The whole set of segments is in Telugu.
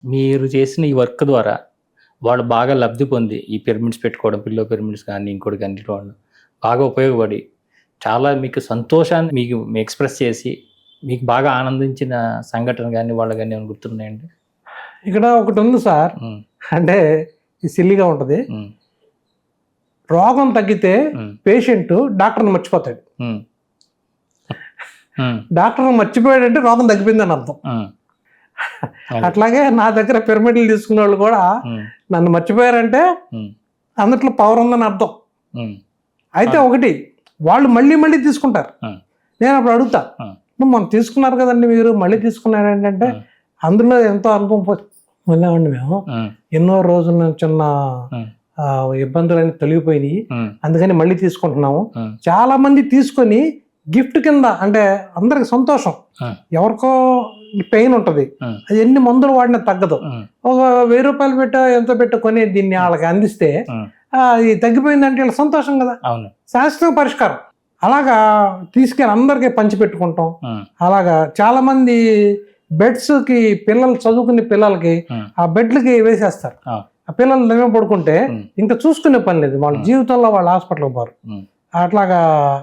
మీరు చేసిన ఈ వర్క్ ద్వారా వాళ్ళు బాగా లబ్ధి పొంది ఈ పిరమిడ్స్ పెట్టుకోవడం, పిల్లో పిరమిడ్స్ కానీ, ఇంకోటి కానీ వాళ్ళు బాగా ఉపయోగపడి చాలా మీకు సంతోషాన్ని మీకు ఎక్స్‌ప్రెస్ చేసి, మీకు బాగా ఆనందించిన సంఘటన గాని, వాళ్ళు గాని ఏమైనా గుర్తున్నాయండి? ఇక్కడ ఒకటుంది సార్. హ్మ్. అంటే ఇది సిల్లీగా ఉంటది. హ్మ్. రోగం తగ్గితే హ్మ్. పేషెంట్ డాక్టర్‌ని మర్చిపోతాడు. హ్మ్. హ్మ్. డాక్టర్‌ని మర్చిపోయాడంటే రోగం తగ్గిపోయిందని అర్థం. హ్మ్. అది. అట్లాగే నా దగ్గర పిరమిడ్లు తీసుకున్న వాళ్ళు కూడా హ్మ్. నన్ను మర్చిపోయారంటే హ్మ్. అందుట్లో పవర్ ఉందని అర్థం. హ్మ్. అయితే ఒకటి వాళ్ళు మళ్ళీ మళ్ళీ తీసుకుంటారు. హ్మ్. నేను అప్పుడు అడుగుతా, హ్మ్. మనం తీసుకున్నారు కదండి, మీరు మళ్ళీ తీసుకున్నారు ఏంటంటే హ్మ్. అందులో ఎంతో అనుభవం పొందామండి మేము. హ్మ్. ఎన్నో రోజుల నుంచి ఉన్న హ్మ్. ఇబ్బందులన్నీ తొలగిపోయినాయి, హ్మ్. అందుకని మళ్ళీ తీసుకుంటున్నాము. హ్మ్. చాలా మంది తీసుకొని గిఫ్ట్ కింద, అంటే అందరికి సంతోషం, హ్మ్. ఎవరికో పెయిన్ ఉంటుంది, హ్మ్. అది ఎన్ని మందులు వాడినా తగ్గదు. హ్మ్. ఒక 1000 రూపాయలు పెట్టో ఎంతో పెట్టో కొని దీన్ని వాళ్ళకి అందిస్తే హ్మ్. అది తగ్గిపోయిందంటే వీళ్ళ సంతోషం కదా, అవును. శాశ్వత పరిష్కారం. అలాగా తీసుకెళ్ళి అందరికీ పంచి పెట్టుకుంటాం. హ్మ్. అలాగా చాలా మంది బెడ్స్కి పిల్లలు చదువుకునే పిల్లలకి హ్మ్. ఆ బెడ్లకి వేసేస్తారు. ఆ. ఆ పిల్లలు దమ్మే పడుకుంటే హ్మ్. ఇంకా చూసుకునే పని లేదు, వాళ్ళ Hmm. జీవితంలో వాళ్ళు హాస్పిటల్కి పోరు. హ్మ్. అట్లాగా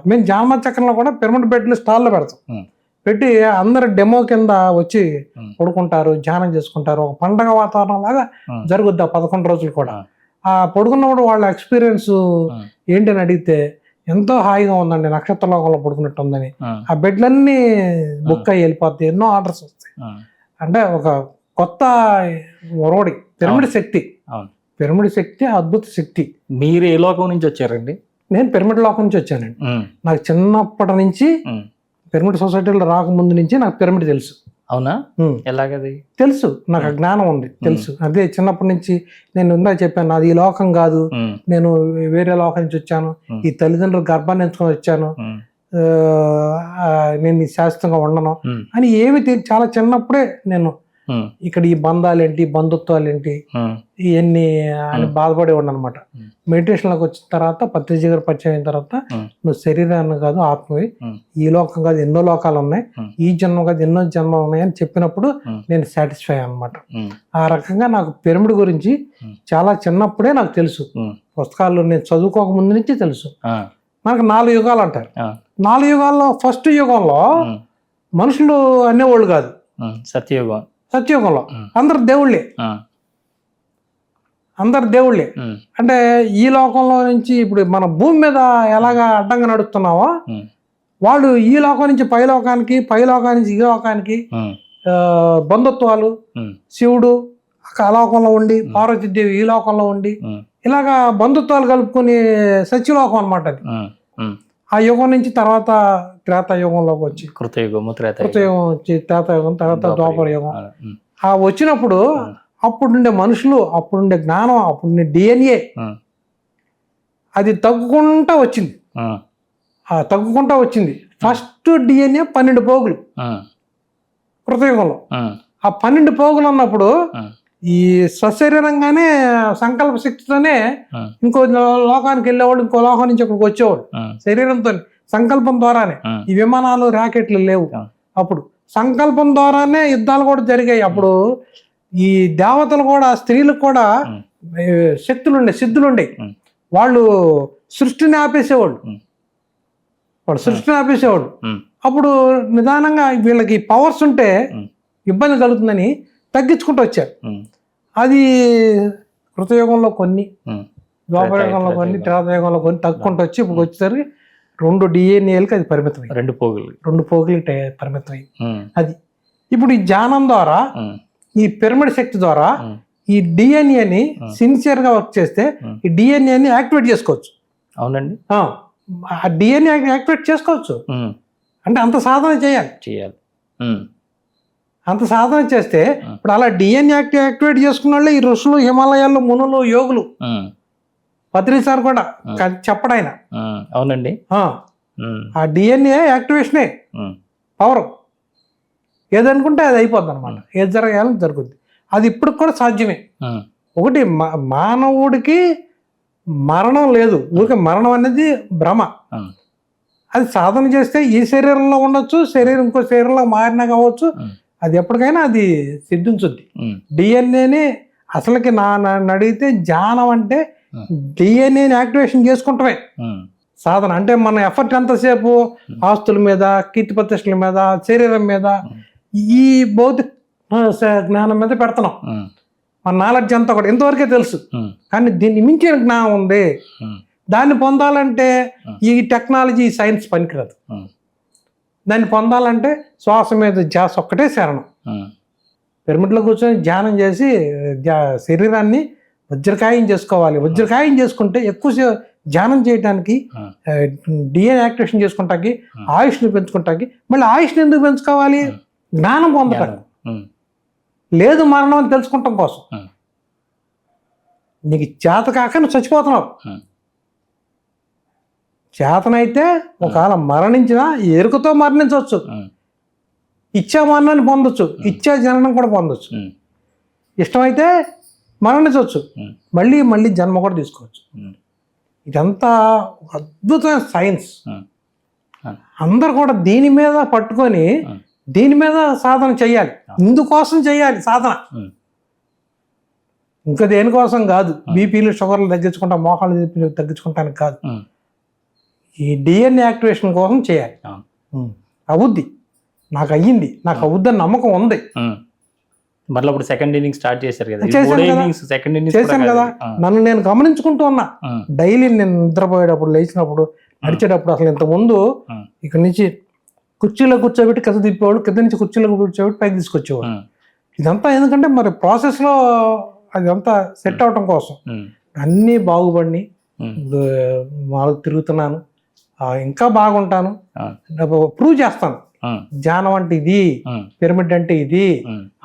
మేము జానమ చక్రంలో కూడా పిరమిడ్ బెడ్లు స్టాల్లో పెడతాం. Hmm. పెట్టి అందరు డెమో కింద వచ్చి Hmm. పడుకుంటారు, ధ్యానం చేసుకుంటారు. ఒక పండగ వాతావరణం లాగా Hmm. జరుగుద్ది ఆ 11 రోజులు కూడా. Hmm. ఆ పడుకున్నప్పుడు వాళ్ళ ఎక్స్పీరియన్స్ Hmm. ఏంటి అని అడిగితే ఎంతో హాయిగా ఉందండి, నక్షత్ర లోకంలో పడుకున్నట్టు ఉందని. Hmm. ఆ బెడ్లన్నీ బుక్ అయ్యి వెళ్ళిపోతాయి, ఎన్నో ఆర్డర్స్ వస్తాయి. Hmm. అంటే ఒక కొత్త ఒరవడి, పిరమిడ్ శక్తి. అవును. పిరమిడ్ శక్తి అద్భుత శక్తి. మీరు ఏ లోకం నుంచి వచ్చారండి? నేను పిరమిడ్ లోకం నుంచి వచ్చానండి. హ్మ్. నాకు చిన్నప్పటి నుంచి హ్మ్. పిరమిడ్ సొసైటీలో రాకముందు నుంచి నాకు పిరమిడ్ తెలుసు. అవునా? ఉమ్. ఎలాగది? తెలుసు, నాకు ఆ జ్ఞానం ఉంది, తెలుసు. అదే చిన్నప్పటి నుంచి నేను ఇందా చెప్పాను, నాది ఈ లోకం కాదు, హ్మ్. నేను వేరే లోకం నుంచి వచ్చాను, ఈ తల్లిదండ్రులు గర్భాన్ని ఎంచుకొని వచ్చాను, హ్మ్. నేను ఈ శాశ్వతంగా ఉండను హ్మ్. అని చాలా చిన్నప్పుడే నేను హ్మ్. ఇక్కడ ఈ బంధాలేంటి, బంధుత్వాలు ఏంటి, హ్మ్. ఇవన్నీ అని బాధపడే అనమాట. Hmm. మెడిటేషన్లోకి వచ్చిన తర్వాత, పత్రిజీ గారు పరిచయం అయిన తర్వాత, Hmm. నువ్వు శరీరాన్ని కాదు ఆత్మవి, Hmm. ఈ లోకం కాదు ఎన్నో లోకాలు ఉన్నాయి, Hmm. ఈ జన్మ కాదు ఎన్నో జన్మలు ఉన్నాయని చెప్పినప్పుడు Hmm. నేను సాటిస్ఫై అనమాట. హ్మ్. ఆ రకంగా నాకు పిరమిడ్ గురించి Hmm. చాలా చిన్నప్పుడే నాకు తెలుసు. హ్మ్. పుస్తకాలు నేను చదువుకోక ముందు నుంచి తెలుసు. ఆ. మనకు 4 యుగాలు అంటారు. ఆ. 4 యుగాల్లో ఫస్ట్ యుగంలో హ్మ్. మనుషులు అనేవాళ్ళు కాదు. హ్మ్. సత్యయుగం. సత్యయుగంలో Hmm. అందరు దేవుళ్ళే, ఆ. అందరు దేవుళ్ళే. హ్మ్. అంటే ఈ లోకంలో నుంచి ఇప్పుడు మన భూమి మీద ఎలాగా అడ్డంగా నడుస్తున్నావో, హ్మ్. వాళ్ళు ఈ లోకం నుంచి పై లోకానికి, పై లోకానికి నుంచి ఈ లోకానికి హ్మ్. బంధుత్వాలు, హ్మ్. శివుడు ఆ లోకంలో ఉండి, పార్వతీదేవి ఈ లోకంలో ఉండి, హ్మ్. ఇలాగా బంధుత్వాలు కలుపుకొని సత్యలోకం అనమాట అది. హ్మ్. హ్మ్. ఆ యుగం నుంచి తర్వాత త్రేతాయుగంలోకి వచ్చి, కృతయుగము, త్రేతాయుగం, కృతయుగం వచ్చి, త్రేతాయుగం తర్వాత ద్వాపర యుగం. హ్మ్. ఆ వచ్చినప్పుడు అప్పుడుండే మనుషులు, అప్పుడుండే జ్ఞానం, అప్పుడుండే DNA హ్మ్. అది తగ్గుకుంటా వచ్చింది. హ్మ్. తగ్గుకుంటా వచ్చింది. ఫస్ట్ DNA 12 పోగులు హ్మ్. కృతయుగంలో. హ్మ్. ఆ 12 పోగులు ఉన్నప్పుడు హ్మ్. ఈ స్వశరీరంగానే సంకల్ప శక్తితోనే హ్మ్. ఇంకో లోకానికి వెళ్ళేవాడు, ఇంకో లోకం నుంచి ఇక్కడికి వచ్చేవాడు హ్మ్. శరీరంతో, సంకల్పం ద్వారానే. హ్మ్. ఈ విమానాలు, రాకెట్లు లేవు హ్మ్. అప్పుడు. సంకల్పం ద్వారానే యుద్ధాలు కూడా జరిగాయి. అప్పుడు ఈ దేవతలు కూడా, స్త్రీలకు కూడా హ్మ్. శక్తులుండే, సిద్ధులుండే. హ్మ్. వాళ్ళు సృష్టిని ఆపేసేవాళ్ళు, హ్మ్. వాడు సృష్టిని ఆపేసేవాడు. హ్మ్. అప్పుడు నిదానంగా వీళ్ళకి పవర్స్ ఉంటే హ్మ్. ఇబ్బంది కలుగుతుందని తగ్గించుకుంటూ వచ్చారు. హ్మ్. అది కృతయుగంలో కొన్ని, హ్మ్. ద్వాపరయుగంలో కొన్ని, త్రేతాయుగంలో కొన్ని తగ్గుకుంటూ వచ్చి ఇప్పుడు వచ్చేసరికి 2 DNAలకి అది పరిమితమైంది. 2 పోగులు. 2 పోగులకి పరిమితమైంది. హ్మ్. అది ఇప్పుడు ఈ ధ్యానం ద్వారా, హ్మ్. ఈ పిరమిడ్ శక్తి ద్వారా హ్మ్. ఈ DNAని సిన్సియర్గా వర్క్ చేస్తే ఈ DNAని యాక్టివేట్ చేసుకోవచ్చు. అవునండి. ఆ DNA యాక్టివేట్ చేసుకోవచ్చు. హ్మ్. అంటే అంత సాధన చేయాలి. హ్మ్. అంత సాధన చేస్తే ఇప్పుడు అలా DNA యాక్టివేట్ చేసుకున్న వాళ్ళే ఈ ఋషులు, హిమాలయాల్లో మునులు, యోగులు. హ్మ్. పత్రి సార్ కూడా చెప్పడాయన. హ్మ్. అవునండి. హ్మ్. ఆ DNA యాక్టివేషనే హ్మ్. పవర్. ఏదనుకుంటే అది అయిపోద్ది అనమాట, ఏది జరగాలని జరుగుద్ది. అది ఇప్పుడు కూడా సాధ్యమే. హ్మ్. ఒకటి మానవుడికి మరణం లేదు, ఊరికే మరణం అనేది భ్రమ. హ్మ్. అది సాధన చేస్తే ఈ శరీరంలో ఉండొచ్చు, శరీరం ఇంకో శరీరంలో మారినా కావచ్చు, అది ఎప్పటికైనా అది సిద్ధించుద్ది. ఉమ్, డిఎన్ఏని అసలుకి నన్ను అడిగితే ధ్యానం అంటే డిఎన్ఏని యాక్టివేషన్ చేసుకుంటమే ఉమ్, సాధన. అంటే మన ఎఫర్ట్ ఎంతసేపు ఆస్తుల మీద, కీర్తి ప్రతిష్టల మీద, శరీరం మీద, ఈ భౌతిక జ్ఞానం మీద పెడుతున్నాం. ఉమ్, మన నాలెడ్జ్ అంతా కూడా ఇంతవరకే తెలుసు. ఉమ్, కానీ దీన్ని మించిన జ్ఞానం ఉంది. ఉమ్, దాన్ని పొందాలంటే ఈ టెక్నాలజీ, ఈ సైన్స్ పనికిరాదు. ఉమ్, దాన్ని పొందాలంటే శ్వాస మీద ధ్యాస ఒక్కటే శరణం. ఉమ్, పిరమిడ్లో కూర్చొని ధ్యానం చేసి శరీరాన్ని వజ్రకాయం చేసుకోవాలి. వజ్రకాయం చేసుకుంటే ఎక్కువ ధ్యానం చేయడానికి, డిఎన్ఏ యాక్టివేషన్ చేసుకుంటాకి, ఆయుష్ని పెంచుకుంటాకి. మళ్ళీ ఆయుష్ని ఎందుకు పెంచుకోవాలి? జ్ఞానం పొందటం. ఉమ్, లేదు మరణం అని తెలుసుకుంటాం కోసం. ఉమ్, నీకు చేత కాక నువ్వు చచ్చిపోతున్నావు. ఉమ్, చేతనైతే ఒకవేళ మరణించినా ఎరుకతో మరణించవచ్చు, ఉమ్, ఇచ్చా మరణాన్ని పొందొచ్చు, ఇచ్చా జననం కూడా పొందొచ్చు. ఉమ్, ఇష్టమైతే మరణించవచ్చు, ఉమ్, మళ్ళీ మళ్ళీ జన్మ కూడా తీసుకోవచ్చు. ఉమ్, ఇదంతా ఒక అద్భుతమైన సైన్స్. ఉమ్, ఉమ్, అందరు కూడా దీని మీద పట్టుకొని ఉమ్, దీని మీద సాధన చెయ్యాలి. ఇందుకోసం చెయ్యాలి సాధన, ఉమ్, ఇంకా దేనికోసం కాదు. బీపీలు, షుగర్లు తగ్గించుకుంటా, మోకాళ్ళు నొప్పులు తగ్గించుకుంటానికి కాదు. ఉమ్, ఈ డిఎన్ఏ యాక్టివేషన్ కోసం చేయాలి. అవును. అవుద్ది, నాకు అయ్యింది, నాకు అవుద్దని నమ్మకం ఉంది. ఉమ్. మళ్ళీ అప్పుడు సెకండ్ ఇన్నింగ్ స్టార్ట్ చేశారు కదా, చేశాను మూడో కదా. ఇన్నింగ్స్ సెకండ్ ఇన్నింగ్స్ చేశాను కదా. నన్ను నేను గమనించుకుంటూ ఉన్నా. డైలీ నేను నిద్రపోయేటప్పుడు, లేచినప్పుడు, నడిచేటప్పుడు. అసలు ఇంతకుముందు ఇక్కడ నుంచి కుర్చీలో కూర్చోబెట్టి కింద తిప్పేవాడు, కింద నుంచి కుర్చీలో కూర్చోబెట్టి పైకి తీసుకొచ్చేవాడు. ఇదంతా ఎందుకంటే మరి ప్రాసెస్లో అదంతా సెట్ అవటం కోసం. అన్నీ బాగుపడి మాకు తిరుగుతున్నాను, ఇంకా బాగుంటాను, ప్రూవ్ చేస్తాను. ధ్యానం అంటే ఇది, పిరమిడ్ అంటే ఇది,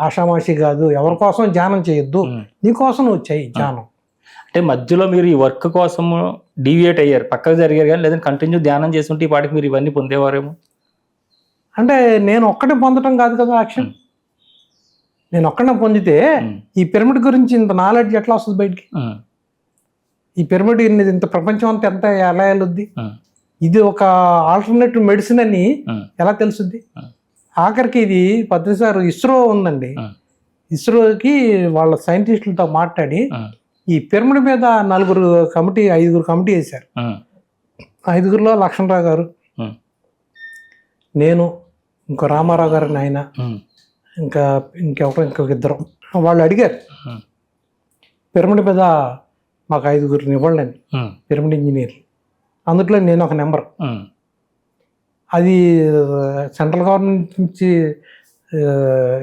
ఆషామాషి కాదు. ఎవరి కోసం ధ్యానం చేయొద్దు, నీకోసం నువ్వు చెయ్యి ధ్యానం. అంటే మధ్యలో మీరు ఈ వర్క్ కోసం డీవియేట్ అయ్యారు, పక్కకు జరిగారు, కానీ లేదంటే కంటిన్యూ ధ్యానం చేస్తుంటే ఈ పాటికి మీరు ఇవన్నీ పొందేవారేమో. అంటే నేను ఒక్కడే పొందటం కాదు కదా యాక్షన్. నేను ఒక్కడే పొందితే ఈ పిరమిడ్ గురించి ఇంత నాలెడ్జ్ ఎట్లా వస్తుంది బయటికి? ఈ పిరమిడ్ ఇంత ప్రపంచం అంతా ఎంత ఎలా వెళ్ళొద్ది? ఇది ఒక ఆల్టర్నేటివ్ మెడిసిన్ అని ఎలా తెలుసుద్ది? ఆఖరికి ఇది పత్రిసారి ఇస్రో ఉందండి, ఇస్రోకి వాళ్ళ సైంటిస్టులతో మాట్లాడి ఈ పిరమిడ్ మీద 5గురు కమిటీ వేశారు. 5గురిలో లక్ష్మణరావు గారు, నేను, ఇంకో రామారావు గారు, ఆయన, ఇంకొక ఇద్దరు. వాళ్ళు అడిగారు పిరమిడ్ మీద మాకు 5గురిని ఇవ్వండి అని, పిరమిడ్ ఇంజనీర్లు. అందుట్లో నేను ఒక నెంబర్. అది సెంట్రల్ గవర్నమెంట్ నుంచి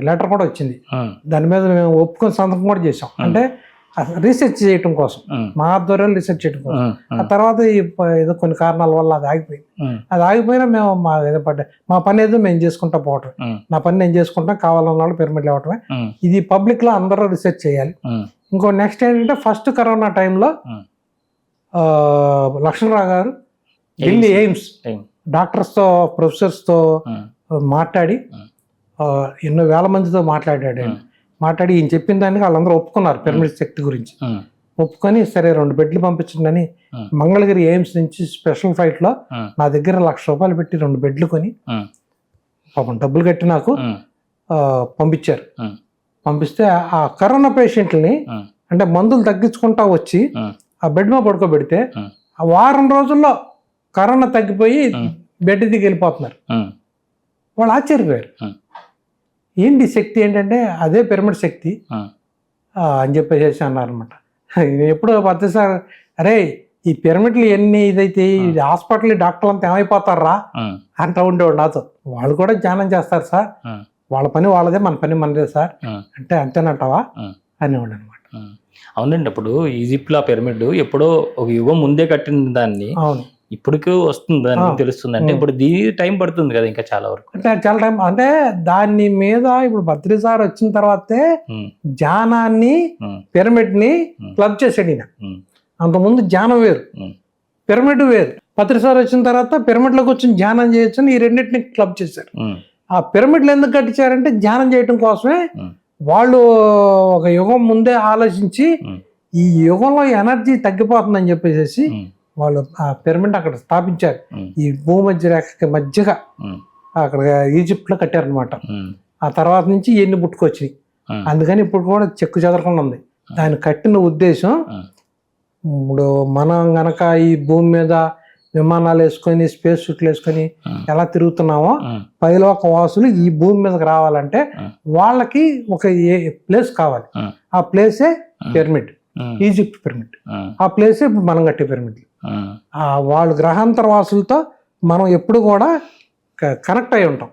లెటర్ కూడా వచ్చింది. దాని మీద మేము ఒప్పుకొని సంతకం కూడా చేసాం. అంటే రీసెర్చ్ చేయటం కోసం, మా ఆధ్వర్యంలో రీసెర్చ్ చేయడం కోసం. ఆ తర్వాత ఏదో కొన్ని కారణాల వల్ల అది ఆగిపోయింది. అది ఆగిపోయినా మేము మా పని ఏదో మేము చేసుకుంటా పోవటం. నా పని నేను చేసుకుంటాం, కావాలన్న వాళ్ళు పిరమిడ్లు ఇవ్వటమే. ఇది పబ్లిక్ లో అందరూ రీసెర్చ్ చేయాలి. ఇంకో నెక్స్ట్ ఏంటంటే, ఫస్ట్ కరోనా టైంలో లక్ష్మణరావు గారు ఢిల్లీ ఎయిమ్స్ డాక్టర్స్తో, ప్రొఫెసర్స్తో మాట్లాడి ఎన్నో వేల మందితో మాట్లాడాడు. మాట్లాడి ఈయన చెప్పిన దానికి వాళ్ళందరూ ఒప్పుకున్నారు పిరమిడ్ శక్తి గురించి. ఒప్పుకొని సరే 2 బెడ్లు పంపించండి. మంగళగిరి ఎయిమ్స్ నుంచి స్పెషల్ ఫ్లైట్ లో నా దగ్గర ₹1,00,000 పెట్టి 2 బెడ్లు కొని, పాపం డబ్బులు కట్టి నాకు పంపించారు. పంపిస్తే ఆ కరోనా పేషెంట్లని, అంటే మందులు తగ్గించుకుంటా వచ్చి ఆ బెడ్ మీద పడుకోబెడితే ఆ వారం రోజుల్లో కరోనా తగ్గిపోయి బెడ్ దిగి వెళ్ళిపోతున్నారు. వాళ్ళు ఆశ్చర్యపోయారు. ఏంటి శక్తి ఏంటంటే అదే పిరమిడ్ శక్తి అని చెప్పేసి అన్నారనమాట. ఎప్పుడు పత్రిసారి, అరే ఈ పిరమిడ్లు ఎన్ని ఇదైతే హాస్పిటల్ డాక్టర్లు అంతా ఏమైపోతారా అంటూ ఉండేవాడు నాతో. వాళ్ళు కూడా ధ్యానం చేస్తారు సార్, వాళ్ళ పని వాళ్ళదే, మన పని మనదే సార్ అంటే అంతేనంటావా అనేవాడు అనమాట. అవునండి. అప్పుడు ఈజిప్ట్లో ఆ పిరమిడ్ ఎప్పుడో ఒక యుగం ముందే కట్టిన దాన్ని అవును ఇప్పటికి వస్తుంది అని తెలుస్తుంది. అంటే ఇప్పుడు టైం పడుతుంది కదా ఇంకా చాలా వరకు. అంటే చాలా టైం, అంటే దాని మీద ఇప్పుడు బద్రీసార్ వచ్చిన తర్వాతే ధ్యానాన్ని, పిరమిడ్ ని క్లబ్ చేసాడు ఈయన. అంతకుముందు ధ్యానం వేరు, పిరమిడ్ వేరు. బద్రీసార్ వచ్చిన తర్వాత పిరమిడ్ లోకి వచ్చి ధ్యానం చేయొచ్చు, ఈ రెండింటిని క్లబ్ చేశారు. ఆ పిరమిడ్లు ఎందుకు కట్టించారంటే ధ్యానం చేయడం కోసమే. వాళ్ళు ఒక యుగం ముందే ఆలోచించి ఈ యుగంలో ఎనర్జీ తగ్గిపోతుందని చెప్పేసి వాళ్ళు ఆ పిరమిడ్ అక్కడ స్థాపించారు. ఈ భూమధ్య రేఖకి మధ్యగా అక్కడ ఈజిప్ట్ లో కట్టారనమాట. ఆ తర్వాత నుంచి ఎన్ని పుట్టుకొచ్చినాయి. అందుకని ఇప్పుడు కూడా చెక్కు చెదరకుండా ఉంది. దాన్ని కట్టిన ఉద్దేశం, ఇప్పుడు మనం గనక ఈ భూమి మీద విమానాలు వేసుకొని స్పేస్ సూట్లు వేసుకొని ఎలా తిరుగుతున్నామో, పైలోక వాసులు ఈ భూమి మీదకి రావాలంటే వాళ్ళకి ఒక ప్లేస్ కావాలి. ఆ ప్లేసే పిరమిడ్, ఈజిప్ట్ పిరమిడ్. ఆ ప్లేసే ఇప్పుడు మనం కట్టే పిరమిడ్. వాళ్ళు గ్రహాంతర వాసులతో మనం ఎప్పుడు కూడా కనెక్ట్ అయి ఉంటాం.